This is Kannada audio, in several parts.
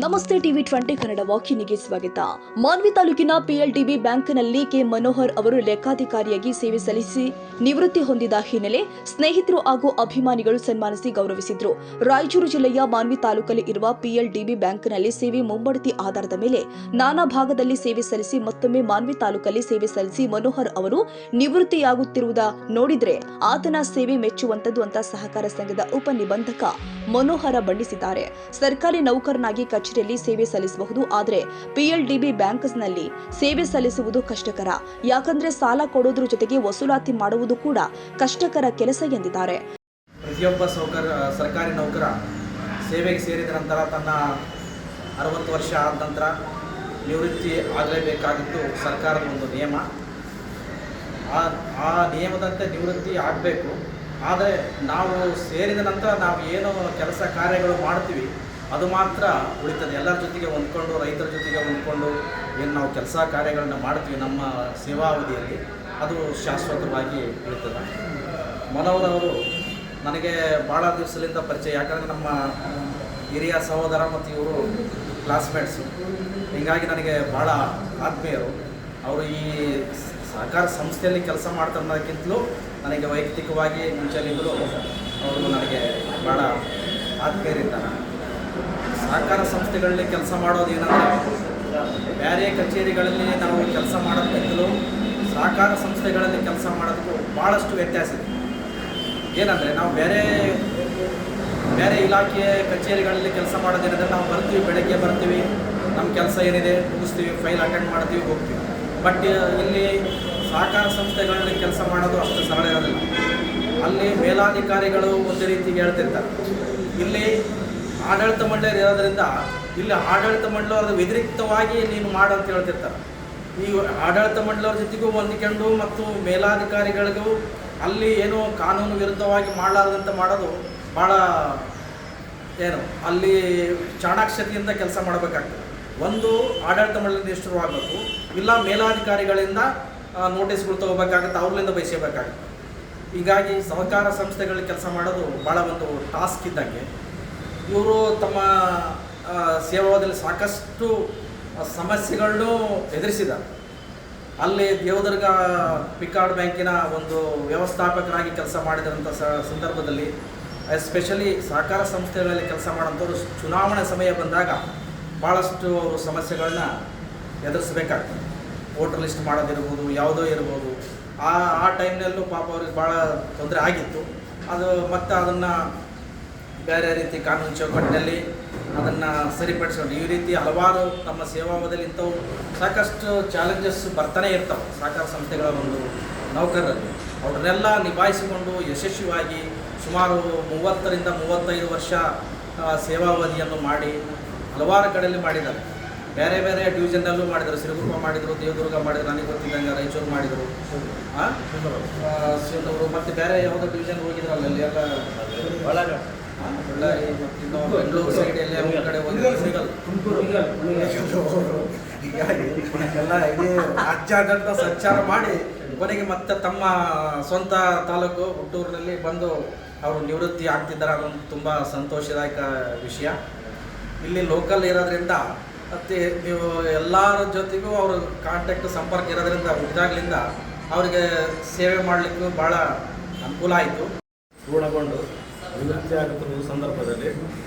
ನಮಸ್ತೆ ಟಿವಿ 20 ಕನ್ನಡ ವಾಹಿನಿಗೆ ಸ್ವಾಗತ. ಮಾನ್ವಿ ತಾಲೂಕಿನ ಪಿಎಲ್ಡಿಬಿ ಬ್ಯಾಂಕ್ನಲ್ಲಿ ಕೆ ಮನೋಹರ್ ಅವರು ಲೆಕ್ಕಾಧಿಕಾರಿಯಾಗಿ ಸೇವೆ ಸಲ್ಲಿಸಿ ನಿವೃತ್ತಿ ಹೊಂದಿದ ಹಿನ್ನೆಲೆ ಸ್ನೇಹಿತರು ಹಾಗೂ ಅಭಿಮಾನಿಗಳು ಸನ್ಮಾನಿಸಿ ಗೌರವಿಸಿದರು. ರಾಯಚೂರು ಜಿಲ್ಲೆಯ ಮಾನ್ವಿ ತಾಲೂಕಲ್ಲಿ ಇರುವ ಪಿಎಲ್ಡಿಬಿ ಬ್ಯಾಂಕ್ನಲ್ಲಿ ಸೇವೆ ಮುಂಬಡ್ತಿ ಆಧಾರದ ಮೇಲೆ ನಾನಾ ಭಾಗದಲ್ಲಿ ಸೇವೆ ಸಲ್ಲಿಸಿ ಮತ್ತೊಮ್ಮೆ ಮಾನ್ವಿ ತಾಲೂಕಲ್ಲಿ ಸೇವೆ ಸಲ್ಲಿಸಿ ಮನೋಹರ್ ಅವರು ನಿವೃತ್ತಿಯಾಗುತ್ತಿರುವುದ ನೋಡಿದ್ರೆ ಆತನ ಸೇವೆ ಮೆಚ್ಚುವಂತದ್ದು ಅಂತ ಸಹಕಾರ ಸಂಘದ ಉಪ ನಿಬಂಧಕ ಮನೋಹರ ಬಣ್ಣಿಸಿದ್ದಾರೆ. ಸರ್ಕಾರಿ ನೌಕರನಾಗಿ ಕಚೇರಿಯಲ್ಲಿ ಸೇವೆ ಸಲ್ಲಿಸಬಹುದು, ಆದರೆ ಪಿಎಲ್ಡಿಬಿ ಬ್ಯಾಂಕ್ನಲ್ಲಿ ಸೇವೆ ಸಲ್ಲಿಸುವುದು ಕಷ್ಟಕರ. ಯಾಕಂದ್ರೆ ಸಾಲ ಕೊಡೋದ್ರ ಜೊತೆಗೆ ವಸೂಲಾತಿ ಮಾಡುವುದು ಕೂಡ ಕಷ್ಟಕರ ಕೆಲಸ ಎಂದಿದ್ದಾರೆ. ಪ್ರತಿಯೊಬ್ಬ ಸರ್ಕಾರಿ ನೌಕರ ಸೇವೆಗೆ ಸೇರಿದ ನಂತರ ತನ್ನ 60 ವರ್ಷ ಆದ ನಂತರ ನಿವೃತ್ತಿ ಆಗಲೇಬೇಕಾಗಿದ್ದು ಸರ್ಕಾರದ ಒಂದು ನಿಯಮ. ಆ ನಿಯಮದಂತೆ ನಿವೃತ್ತಿ ಆಗಬೇಕು. ಆದರೆ ನಾವು ಸೇರಿದ ನಂತರ ನಾವು ಏನು ಕೆಲಸ ಕಾರ್ಯಗಳು ಮಾಡ್ತೀವಿ ಅದು ಮಾತ್ರ ಉಳಿತದೆ. ಎಲ್ಲರ ಜೊತೆಗೆ ಹೊಂದ್ಕೊಂಡು, ರೈತರ ಜೊತೆಗೆ ಹೊಂದ್ಕೊಂಡು ಏನು ನಾವು ಕೆಲಸ ಕಾರ್ಯಗಳನ್ನ ಮಾಡ್ತೀವಿ ನಮ್ಮ ಸೇವಾವಧಿಯಲ್ಲಿ, ಅದು ಶಾಶ್ವತವಾಗಿ ಉಳಿತದೆ. ಮನೋಹರವರು ನನಗೆ ಭಾಳ ದಿವಸದಿಂದ ಪರಿಚಯ. ಯಾಕಂದರೆ ನಮ್ಮ ಹಿರಿಯ ಸಹೋದರ ಮತ್ತು ಇವರು ಕ್ಲಾಸ್ಮೇಟ್ಸು, ಹೀಗಾಗಿ ನನಗೆ ಭಾಳ ಆತ್ಮೀಯರು. ಅವರು ಈ ಸಹಕಾರ ಸಂಸ್ಥೆಯಲ್ಲಿ ಕೆಲಸ ಮಾಡ್ತಾರೋದಕ್ಕಿಂತಲೂ ನನಗೆ ವೈಯಕ್ತಿಕವಾಗಿ ಮುಂಚೆನಿಂದಲೂ ಅವರು ನನಗೆ ಭಾಳ ಆತ್ಮೀಯರಿದ್ದಾರೆ. ಸಹಕಾರ ಸಂಸ್ಥೆಗಳಲ್ಲಿ ಕೆಲಸ ಮಾಡೋದೇನೆಂದರೆ, ಬೇರೆ ಕಚೇರಿಗಳಲ್ಲಿ ನಾವು ಕೆಲಸ ಮಾಡೋದಕ್ಕಿಂತಲೂ ಸಹಕಾರ ಸಂಸ್ಥೆಗಳಲ್ಲಿ ಕೆಲಸ ಮಾಡೋದಕ್ಕೂ ಭಾಳಷ್ಟು ವ್ಯತ್ಯಾಸ ಇದೆ. ಏನಂದರೆ, ನಾವು ಬೇರೆ ಇಲಾಖೆಯ ಕಚೇರಿಗಳಲ್ಲಿ ಕೆಲಸ ಮಾಡೋದೇನೆಂದರೆ, ನಾವು ಬರ್ತೀವಿ, ಬೆಳಗ್ಗೆ ಬರ್ತೀವಿ, ನಮ್ಮ ಕೆಲಸ ಏನಿದೆ ಮುಗಿಸ್ತೀವಿ, ಫೈಲ್ ಅಟೆಂಡ್ ಮಾಡ್ತೀವಿ, ಹೋಗ್ತೀವಿ. ಬಟ್ ಇಲ್ಲಿ ಸಹಕಾರ ಸಂಸ್ಥೆಗಳಲ್ಲಿ ಕೆಲಸ ಮಾಡೋದು ಅಷ್ಟು ಸರಳ ಇರೋದಿಲ್ಲ. ಅಲ್ಲಿ ಮೇಲಾಧಿಕಾರಿಗಳು ಒಂದು ರೀತಿಗೆ ಹೇಳ್ತಿರ್ತಾರೆ. ಇಲ್ಲಿ ಆಡಳಿತ ಮಂಡಳಿ ಇರೋದರಿಂದ ಇಲ್ಲಿ ಆಡಳಿತ ಮಂಡಳಿಯವ್ರ ವ್ಯತಿರಿಕ್ತವಾಗಿ ನೀನು ಮಾಡು ಅಂತ ಹೇಳ್ತಿರ್ತಾರೆ. ಈ ಆಡಳಿತ ಮಂಡಳಿಯವ್ರ ಜೊತೆಗೂ ಹೊಂದಿಕೊಂಡು ಮತ್ತು ಮೇಲಾಧಿಕಾರಿಗಳಿಗೂ ಅಲ್ಲಿ ಏನೋ ಕಾನೂನು ವಿರುದ್ಧವಾಗಿ ಮಾಡಲಾರ್ದಂತ ಮಾಡೋದು ಭಾಳ ಅಲ್ಲಿ ಚಾಣಾಕ್ಷತೆಯಿಂದ ಕೆಲಸ ಮಾಡಬೇಕಾಗ್ತದೆ. ಒಂದು ಆಡಳಿತ ಮಂಡಳಿಯಿಂದ ನಿಷ್ಠುರವಾಗಬೇಕು, ಇಲ್ಲ ಮೇಲಾಧಿಕಾರಿಗಳಿಂದ ನೋಟಿಸ್ಗಳು ತೊಗೋಬೇಕಾಗುತ್ತೆ, ಅವ್ರಲ್ಲಿಂದ ಬಯಸಬೇಕಾಗುತ್ತೆ. ಹೀಗಾಗಿ ಸಹಕಾರ ಸಂಸ್ಥೆಗಳಲ್ಲಿ ಕೆಲಸ ಮಾಡೋದು ಭಾಳ ಒಂದು ಟಾಸ್ಕ್ ಇದ್ದಂಗೆ. ಇವರು ತಮ್ಮ ಸೇವಾವಧಿಯಲ್ಲಿ ಸಾಕಷ್ಟು ಸಮಸ್ಯೆಗಳನ್ನು ಎದುರಿಸಿದ್ದಾರೆ. ಅಲ್ಲಿ ದೇವದುರ್ಗ ಪಿಕಾರ್ಡ್ ಬ್ಯಾಂಕಿನ ಒಂದು ವ್ಯವಸ್ಥಾಪಕರಾಗಿ ಕೆಲಸ ಮಾಡಿದಂಥ ಸಂದರ್ಭದಲ್ಲಿ, ಎಸ್ಪೆಷಲಿ ಸಹಕಾರ ಸಂಸ್ಥೆಗಳಲ್ಲಿ ಕೆಲಸ ಮಾಡೋಂಥವ್ರು ಚುನಾವಣೆ ಸಮಯ ಬಂದಾಗ ಭಾಳಷ್ಟು ಅವರು ಸಮಸ್ಯೆಗಳನ್ನ ಎದುರಿಸಬೇಕಾಗ್ತದೆ. ವೋಟರ್ ಲಿಸ್ಟ್ ಮಾಡೋದಿರ್ಬೋದು, ಯಾವುದೋ ಇರ್ಬೋದು. ಆ ಟೈಮ್ನಲ್ಲೂ ಪಾಪ ಅವ್ರಿಗೆ ಭಾಳ ತೊಂದರೆ ಆಗಿತ್ತು. ಅದು ಮತ್ತು ಅದನ್ನು ಬೇರೆ ರೀತಿ ಕಾನೂನು ಚೌಕಟ್ಟಿನಲ್ಲಿ ಅದನ್ನು ಸರಿಪಡಿಸ್ಕೊಂಡು ಈ ರೀತಿ ಹಲವಾರು ತಮ್ಮ ಸೇವಾವಧಿಯಲ್ಲಿ ಇಂಥವು ಸಾಕಷ್ಟು ಚಾಲೆಂಜಸ್ ಬರ್ತಾನೆ ಇರ್ತಾವೆ ಸಹಕಾರ ಸಂಸ್ಥೆಗಳ ಒಂದು ನೌಕರರಲ್ಲಿ. ಅವ್ರನ್ನೆಲ್ಲ ನಿಭಾಯಿಸಿಕೊಂಡು ಯಶಸ್ವಿಯಾಗಿ ಸುಮಾರು 30ರಿಂದ 35 ವರ್ಷ ಸೇವಾವಧಿಯನ್ನು ಮಾಡಿ ಹಲವಾರು ಕಡೆಯಲ್ಲಿ ಮಾಡಿದ್ದಾರೆ. ಬೇರೆ ಬೇರೆ ಡಿವಿಷನ್ನಲ್ಲೂ ಮಾಡಿದರು. ಸಿರುಗುಪ್ಪ ಮಾಡಿದರು, ದೇವದುರ್ಗ ಮಾಡಿದರು, ನನಗೆ ಗೊತ್ತಿದ್ದಂಗೆ ರಾಯಚೂರು ಮಾಡಿದರು, ಸಿಂಧೂರು, ಮತ್ತು ಬೇರೆ ಯಾವುದೋ ಡಿವಿಷನ್ ಹೋಗಿದ್ರಲ್ಲ ಅಲ್ಲಿ ಎಲ್ಲ ಬಳ್ಳಾರಿ ಮತ್ತು ಇನ್ನೂ ಬೆಂಗಳೂರು ಸೈಡ್ ಎಲ್ಲ ಕಡೆ ಹೋಗಿದ್ರು, ಹೀಗಾಗಿ ಎಲ್ಲ ಇಡೀ ರಾಜ್ಯಾದ್ಯಂತ ಸಂಚಾರ ಮಾಡಿ ಕೊನೆಗೆ ಮತ್ತೆ ತಮ್ಮ ಸ್ವಂತ ತಾಲೂಕು ಹುಟ್ಟೂರಿನಲ್ಲಿ ಬಂದು ಅವರು ನಿವೃತ್ತಿ ಆಗ್ತಿದ್ದಾರೆ. ಅದೊಂದು ತುಂಬ ಸಂತೋಷದಾಯಕ ವಿಷಯ. ಇಲ್ಲಿ ಲೋಕಲ್ ಇರೋದ್ರಿಂದ ಮತ್ತು ನೀವು ಎಲ್ಲರ ಜೊತೆಗೂ ಅವರು ಕಾಂಟ್ಯಾಕ್ಟ್ ಸಂಪರ್ಕ ಇರೋದ್ರಿಂದ ಹುಟ್ಟಿದಾಗಲಿಂದ ಅವರಿಗೆ ಸೇವೆ ಮಾಡಲಿಕ್ಕೂ ಭಾಳ ಅನುಕೂಲ ಆಯಿತು. ಪೂರ್ಣಗೊಂಡು ನಿವೃತ್ತಿ ಆಗುತ್ತಿರುವ ಸಂದರ್ಭದಲ್ಲಿ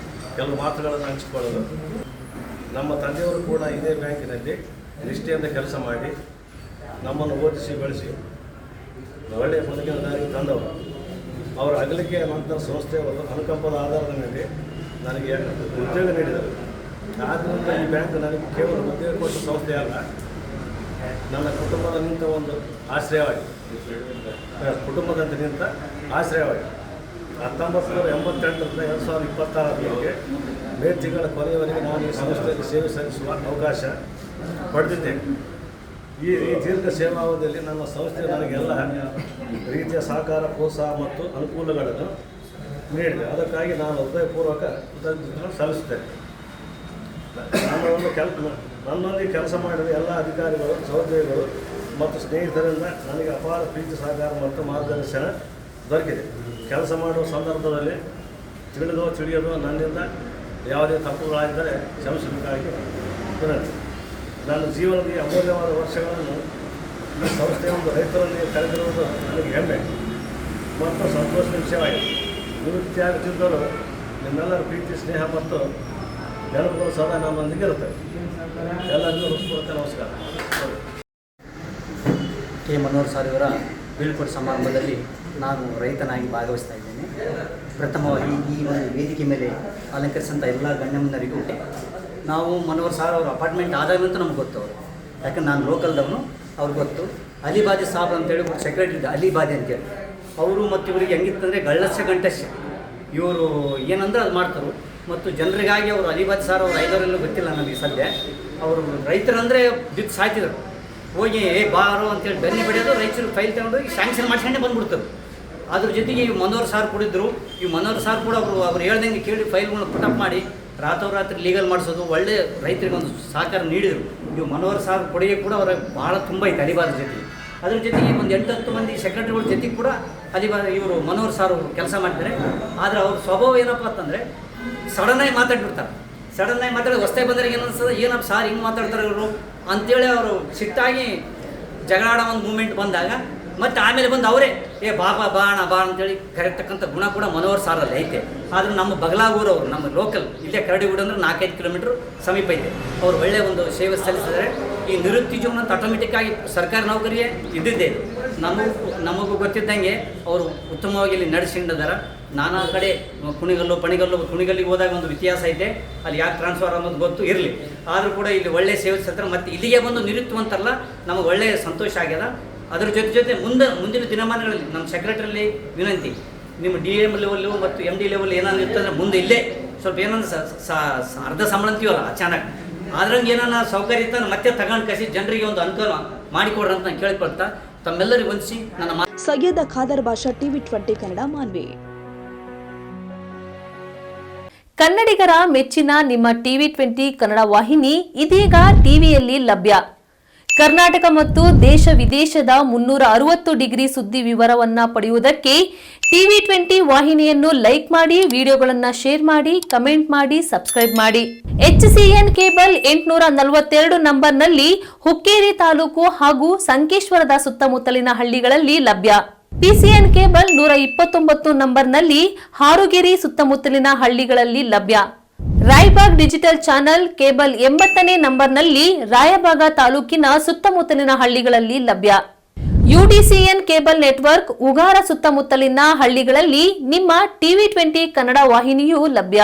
ಕೆಲವು ಮಾತುಗಳನ್ನು ಹಂಚಿಕೊಳ್ಳಲು, ನಮ್ಮ ತಂದೆಯವರು ಕೂಡ ಇದೇ ಬ್ಯಾಂಕಿನಲ್ಲಿ ನಿಷ್ಠೆಯಿಂದ ಕೆಲಸ ಮಾಡಿ ನಮ್ಮನ್ನು ಓದಿಸಿ ಬೆಳೆಸಿ ಒಳ್ಳೆಯ ಬದುಕಿನ ದಾರಿಗೆ ತಂದವರು. ಅವರ ಅಗಲಿಕೆಯ ನಂತರ ಸಂಸ್ಥೆಯವರು ಅನುಕಂಪದ ಆಧಾರದ ಮೇಲೆ ನನಗೆ ಉದ್ಯೋಗ ನೀಡಿದರು. ಆದ್ದರಿಂದ ಈ ಬ್ಯಾಂಕ್ ನನಗೆ ಕೇವಲ ಉದ್ಯೋಗ ಕೊಟ್ಟ ಸಂಸ್ಥೆ ಅಲ್ಲ, ನನ್ನ ಕುಟುಂಬದ ನಿಂತ ಒಂದು ಆಶ್ರಯವಾಗಿದೆ. ಕುಟುಂಬದಂತೆ ನಿಂತ ಆಶ್ರಯವಾಗಿದೆ. 1988ರಿಂದ 2026 ಮೇ ತಿಂಗಳ ಕೊನೆಯವರೆಗೆ ನಾನು ಈ ಸಂಸ್ಥೆಯಲ್ಲಿ ಸೇವೆ ಸಲ್ಲಿಸುವ ಅವಕಾಶ ಪಡೆದಿದ್ದೇನೆ. ಈ ದೀರ್ಘ ಸೇವಾವಧಿಯಲ್ಲಿ ನನ್ನ ಸಂಸ್ಥೆ ನನಗೆಲ್ಲ ರೀತಿಯ ಸಹಕಾರ, ಪ್ರೋತ್ಸಾಹ ಮತ್ತು ಅನುಕೂಲಗಳನ್ನು ನೀಡಿದೆ. ಅದಕ್ಕಾಗಿ ನಾನು ಹೃದಯಪೂರ್ವಕ ಕೃತಜ್ಞತೆಗಳನ್ನು ಸಲ್ಲಿಸುತ್ತೇನೆ. ನನ್ನೊಂದಿಗೆ ಕೆಲಸ ಮಾಡಿದ ಎಲ್ಲ ಅಧಿಕಾರಿಗಳು, ಸಹೋದ್ಯೋಗಿಗಳು ಮತ್ತು ಸ್ನೇಹಿತರಿಂದ ನನಗೆ ಅಪಾರ ಪ್ರೀತಿ, ಸಹಕಾರ ಮತ್ತು ಮಾರ್ಗದರ್ಶನ ದೊರಕಿದೆ. ಕೆಲಸ ಮಾಡುವ ಸಂದರ್ಭದಲ್ಲಿ ತಿಳಿಯದೋ ನನ್ನಿಂದ ಯಾವುದೇ ತಪ್ಪುಗಳಾಗಿದ್ದರೆ ಕ್ಷಮಿಸಬೇಕಾಗಿ ವಿನಂತಿ. ನನ್ನ ಜೀವನದ ಈ ಅಮೂಲ್ಯವಾದ ವರ್ಷಗಳನ್ನು ಈ ಸಂಸ್ಥೆಯ ಒಂದು ರೈತರಲ್ಲಿ ಕಳೆದಿರುವುದು ನನಗೆ ಹೆಮ್ಮೆ ಮತ್ತು ಸಂತೋಷದ ವಿಷಯವಾಗಿದೆ. ನಿವೃತ್ತಿಯಾಗುತ್ತಿದ್ದರೂ ನಿಮ್ಮೆಲ್ಲರ ಪ್ರೀತಿ, ಸ್ನೇಹ ಮತ್ತು ನೆನಪುಗಳು ಸದಾ ನಮ್ಮೊಂದಿಗೆ ಇರುತ್ತವೆ. ಎಲ್ಲರಿಗೂ ಹೃತ್ಪೂರ್ವಕ ನಮಸ್ಕಾರ. ಕೆ ಮನೋಹರ್ ಸರ್ ಇವರ ಬೀಳ್ಕೊಡುಗೆ ಸಮಾರಂಭದಲ್ಲಿ ನಾನು ರೈತನಾಗಿ ಭಾಗವಹಿಸ್ತಾ ಇದ್ದೇನೆ. ಪ್ರಥಮವಾಗಿ ಈ ಒಂದು ವೇದಿಕೆ ಮೇಲೆ ಅಲಂಕರಿಸಿದಂಥ ಎಲ್ಲ ಗಣ್ಯಮನ್ನರಿಗೂ ನಾವು ಮನೋಹರ್ ಸರ್ ಅವರ ಅಪಾರ್ಟ್ಮೆಂಟ್ ಆದಾಗಂತ ನಮ್ಗೆ ಗೊತ್ತು ಅವರು, ಯಾಕಂದ್ರೆ ನಾನು ಲೋಕಲ್ದವನು, ಅವ್ರಿಗೆ ಗೊತ್ತು. ಅಲಿಬಾದಿ ಸಾಬ್ ಅಂತೇಳಿ ಸೆಕ್ರೆಟರಿ ಇದ್ದ ಅಲಿಬಾದಿ ಅಂತೇಳಿ ಅವರು ಮತ್ತು ಇವರಿಗೆ ಹೆಂಗಿತ್ತಂದರೆ ಗಳ್ಳಸ್ಯ ಗಂಟಸ್ಯ ಇವರು ಏನಂದ್ರೆ ಅದು ಮಾಡ್ತಾರೆ. ಮತ್ತು ಜನರಿಗಾಗಿ ಅವರು ಅಲಿಬಾದಿ ಸಾರ್ ಅವರು ಐದವರೆಲ್ಲೂ ಗೊತ್ತಿಲ್ಲ ನನಗೆ ಸದ್ಯ. ಅವರು ರೈತರಂದರೆ ಬಿದ್ದು ಸಾಯ್ತಿದ್ರು, ಹೋಗಿ ಬಾರೋ ಅಂತೇಳಿ ಬೆನ್ನಿ ಬಡಿಯೋದು, ರೈತರು ಫೈಲ್ ತಗೊಂಡೋಗಿ ಸ್ಯಾಂಕ್ಷನ್ ಮಾಡ್ಕೊಂಡೇ ಬಂದುಬಿಡ್ತಾರೆ. ಅದ್ರ ಜೊತೆಗೆ ಇವು ಮನೋಹರ್ ಸಾರ್ ಕೊಡಿದ್ರು. ಇವು ಮನೋಹರ್ ಸಾರ್ ಕೂಡ ಅವ್ರು ಹೇಳ್ದಂಗೆ ಕೇಳಿ ಫೈಲ್ಗಳನ್ನ ಪುಟಪ್ ಮಾಡಿ ರಾತ್ರೋರಾತ್ರಿ ಲೀಗಲ್ ಮಾಡಿಸೋದು, ಒಳ್ಳೆ ರೈತರಿಗೆ ಒಂದು ಸಹಕಾರ ನೀಡಿದರು. ಇವು ಮನೋಹರ್ ಸಾರ್ ಕೊಡುಗೆ ಕೂಡ ಅವರ ಭಾಳ ತುಂಬ ಐತೆ ಅಲಿಬಾದ್ ಜೊತೆಗೆ. ಅದ್ರ ಜೊತೆಗೆ ಒಂದು 8-10 ಮಂದಿ ಸೆಕ್ರೆಟರಿಗಳ ಜೊತೆಗೆ ಕೂಡ ಇವರು ಮನೋಹರ್ ಸಾರ್ ಕೆಲಸ ಮಾಡ್ತಾರೆ. ಆದರೆ ಅವ್ರ ಸ್ವಭಾವ ಏನಪ್ಪ ಅಂತಂದರೆ ಸಡನ್ನಾಗಿ ಮಾತಾಡ್ಬಿಡ್ತಾರೆ. ಸಡನ್ನಾಗಿ ಮಾತಾಡೋದು ಹೊಸ್ತಾಗಿ ಬಂದರೆ ಏನು ಅನ್ಸ್ತದೆ, ಏನಪ್ಪ ಸಾರ್ ಹಿಂಗೆ ಮಾತಾಡ್ತಾರೆ ಇವರು ಅಂತೇಳಿ ಅವರು ಸಿಟ್ಟಾಗಿ ಜಗಳಾಡೋ ಒಂದು ಮೂಮೆಂಟ್ ಬಂದಾಗ ಮತ್ತು ಆಮೇಲೆ ಬಂದು ಅವರೇ ಬಾ ಬಾ ಅಂತೇಳಿ ಕರೆಕ್ತಕ್ಕಂಥ ಗುಣ ಕೂಡ ಮನೋಹರ್ ಸಾರಲ್ಲಿ ಐತೆ. ಆದರೆ ನಮ್ಮ ಬಗಲಾಗೂರು ಅವರು, ನಮ್ಮ ಲೋಕಲ್ ಇಲ್ಲೇ ಕರಡಿಗೂಡು ಅಂದ್ರೆ 4-5 ಕಿಲೋಮೀಟ್ರ್ ಸಮೀಪ ಐತೆ. ಅವರು ಒಳ್ಳೆಯ ಒಂದು ಸೇವೆ ಸಲ್ಲಿಸಿದರೆ ಈ ನಿವೃತ್ತಿ ಜೀವನ ಅಂತ ಆಟೋಮೆಟಿಕ್ಕಾಗಿ ಸರ್ಕಾರಿ ನೌಕರಿಗೆ ಇದ್ದಿದ್ದೆ. ನಮಗೂ ಗೊತ್ತಿದ್ದಂಗೆ ಅವರು ಉತ್ತಮವಾಗಿ ಇಲ್ಲಿ ನಡೆಸಿದ್ದಾರೆ. ನಾನಾ ಕಡೆ ಕುಣಿಗಲ್ಲಿಗೆ ಹೋದಾಗ ಒಂದು ವ್ಯತ್ಯಾಸ ಐತೆ, ಅಲ್ಲಿ ಯಾಕೆ ಟ್ರಾನ್ಸ್ಫರ್ ಅನ್ನೋದು ಗೊತ್ತು ಇರಲಿ. ಆದರೂ ಕೂಡ ಇಲ್ಲಿ ಒಳ್ಳೆಯ ಸೇವೆ ಸಲ್ಲಿಸ್ತಾರೆ. ಮತ್ತು ಇಲ್ಲಿಗೆ ಬಂದು ನಿವೃತ್ತವಂತಲ್ಲ, ನಮಗೆ ಒಳ್ಳೆಯ ಸಂತೋಷ ಆಗ್ಯದ. ಅದರ ಜೊತೆ ಮುಂದಿನ ದಿನಮಾನಗಳಲ್ಲಿ ನಮ್ಮ ಸೆಕ್ರೆಟರಿಯಲ್ಲಿ ವಿನಂತಿ, ನಿಮ್ಮ DM ಲೆವೆಲ್ಲು ಮತ್ತು MD ಲೆವೆಲ್ ಏನಾದ್ರು ಇರ್ತಂದ್ರೆ ಮುಂದೆ ಇಲ್ಲೇ ಸ್ವಲ್ಪ ಏನಂದ್ರೆ ಅರ್ಧ ಸಂಬಳ ಅಂತೀವಲ್ಲ ಅಚಾನಕ್ ಆದ್ರಂಗೆ ಏನಾನ ಸೌಕರ್ಯ ಇತ್ತ ಮತ್ತೆ ತಗೊಂಡು ಕಸಿ ಜನರಿಗೆ ಒಂದು ಅನುಕೂಲ ಮಾಡಿಕೊಡ್ರಿ ಅಂತ ನಾನು ಕೇಳ್ಕೊಳ್ತಾ ತಮ್ಮೆಲ್ಲರಿಗೂ ವಂದಿಸಿ ನನ್ನ ಸೈಯದ್ ಖಾದರ್ ಬಾಷಾ, TV20 ಕನ್ನಡ, ಮಾನ್ವಿ. ಕನ್ನಡಿಗರ ಮೆಚ್ಚಿನ ನಿಮ್ಮ TV20 ಕನ್ನಡ ವಾಹಿನಿ ಇದೀಗ ಟಿವಿಯಲ್ಲಿ ಲಭ್ಯ. ಕರ್ನಾಟಕ ಮತ್ತು ದೇಶ ವಿದೇಶದ 360 ಡಿಗ್ರಿ ಸುದ್ದಿ ವಿವರವನ್ನ ಪಡೆಯುವುದಕ್ಕೆ TV20 ವಾಹಿನಿಯನ್ನು ಲೈಕ್ ಮಾಡಿ, ವಿಡಿಯೋಗಳನ್ನು ಶೇರ್ ಮಾಡಿ, ಕಮೆಂಟ್ ಮಾಡಿ, ಸಬ್ಸ್ಕ್ರೈಬ್ ಮಾಡಿ. HCN ಕೇಬಲ್ 842 ನಂಬರ್ನಲ್ಲಿ ಹುಕ್ಕೇರಿ ತಾಲೂಕು ಹಾಗೂ ಸಂಕೇಶ್ವರದ ಸುತ್ತಮುತ್ತಲಿನ ಹಳ್ಳಿಗಳಲ್ಲಿ ಲಭ್ಯ. PCN ಕೇಬಲ್ 129 ನಂಬರ್ನಲ್ಲಿ ಹಾರುಗೆರೆ ಸುತ್ತಮುತ್ತಲಿನ ಹಳ್ಳಿಗಳಲ್ಲಿ ಲಭ್ಯ. ರಾಯಬಾಗ್ ಡಿಜಿಟಲ್ ಚಾನೆಲ್ ಕೇಬಲ್ 80ನೇ ನಂಬರ್ನಲ್ಲಿ ರಾಯಬಾಗ ತಾಲೂಕಿನ ಸುತ್ತಮುತ್ತಲಿನ ಹಳ್ಳಿಗಳಲ್ಲಿ ಲಭ್ಯ. UDCN ಕೇಬಲ್ ನೆಟ್ವರ್ಕ್ ಉಗಾರ ಸುತ್ತಮುತ್ತಲಿನ ಹಳ್ಳಿಗಳಲ್ಲಿ ನಿಮ್ಮ TV20 ಕನ್ನಡ ವಾಹಿನಿಯೂ ಲಭ್ಯ.